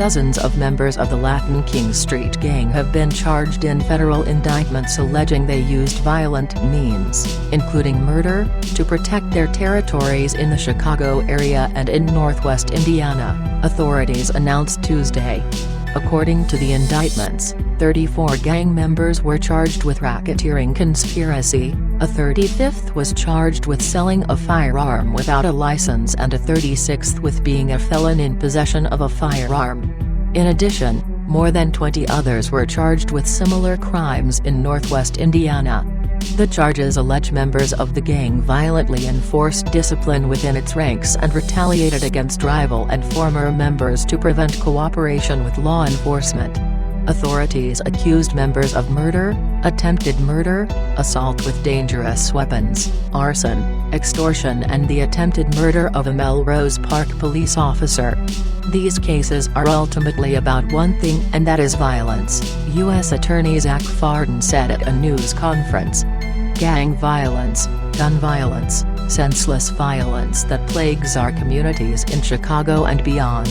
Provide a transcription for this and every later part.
Dozens of members of the Latin King Street Gang have been charged in federal indictments alleging they used violent means, including murder, to protect their territories in the Chicago area and in northwest Indiana, authorities announced Tuesday. According to the indictments, 34 gang members were charged with racketeering conspiracy, a 35th was charged with selling a firearm without a license, and a 36th with being a felon in possession of a firearm. In addition, more than 20 others were charged with similar crimes in northwest Indiana. The charges allege members of the gang violently enforced discipline within its ranks and retaliated against rival and former members to prevent cooperation with law enforcement. Authorities accused members of murder, attempted murder, assault with dangerous weapons, arson, extortion, and the attempted murder of a Melrose Park police officer. These cases are ultimately about one thing, and that is violence, U.S. Attorney Zach Fardin said at a news conference. Gang violence, gun violence, senseless violence that plagues our communities in Chicago and beyond.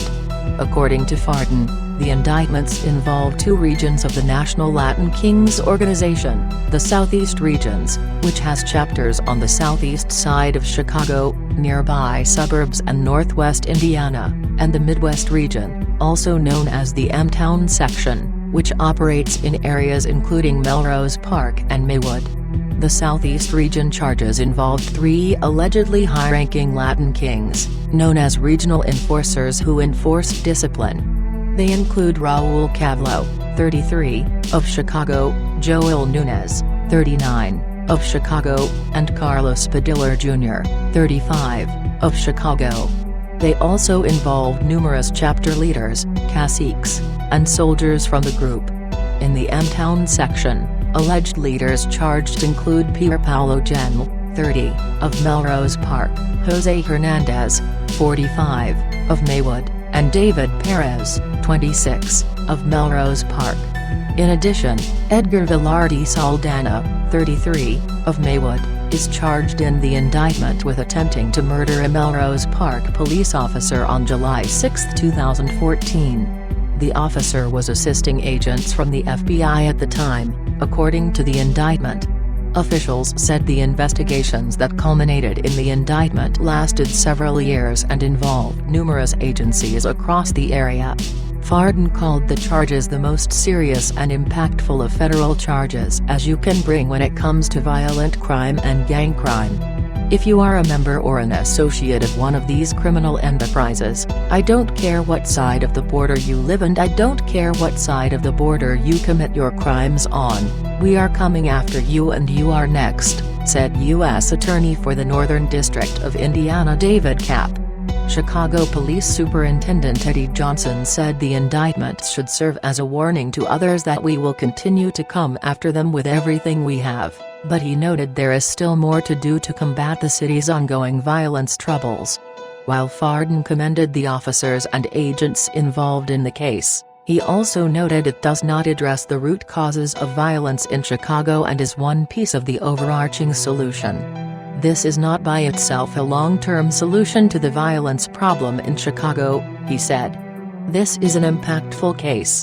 According to Fardin, the indictments involve two regions of the National Latin Kings organization, the Southeast Regions, which has chapters on the southeast side of Chicago, nearby suburbs and northwest Indiana, and the Midwest region, also known as the M-Town section, which operates in areas including Melrose Park and Maywood. The Southeast region charges involved 3 allegedly high-ranking Latin Kings, known as regional enforcers, who enforced discipline. They include Raul Cavlo, 33, of Chicago, Joel Nunez, 39, of Chicago, and Carlos Padilla Jr., 35, of Chicago. They also involved numerous chapter leaders, caciques, and soldiers from the group. In the M-Town section, alleged leaders charged include Pierre Paulo Genl, 30, of Melrose Park, Jose Hernandez, 45, of Maywood, and David Perez, 26, of Melrose Park. In addition, Edgar Velarde Saldana, 33, of Maywood, is charged in the indictment with attempting to murder a Melrose Park police officer on July 6, 2014. The officer was assisting agents from the FBI at the time, according to the indictment. Officials said the investigations that culminated in the indictment lasted several years and involved numerous agencies across the area. Fardin called the charges the most serious and impactful of federal charges as you can bring when it comes to violent crime and gang crime. If you are a member or an associate of one of these criminal enterprises, I don't care what side of the border you live and I don't care what side of the border you commit your crimes on, we are coming after you and you are next, said U.S. Attorney for the Northern District of Indiana David Kapp. Chicago Police Superintendent Eddie Johnson said the indictment should serve as a warning to others that we will continue to come after them with everything we have, but he noted there is still more to do to combat the city's ongoing violence troubles. While Fardin commended the officers and agents involved in the case, he also noted it does not address the root causes of violence in Chicago and is one piece of the overarching solution. This is not by itself a long-term solution to the violence problem in Chicago, he said. This is an impactful case.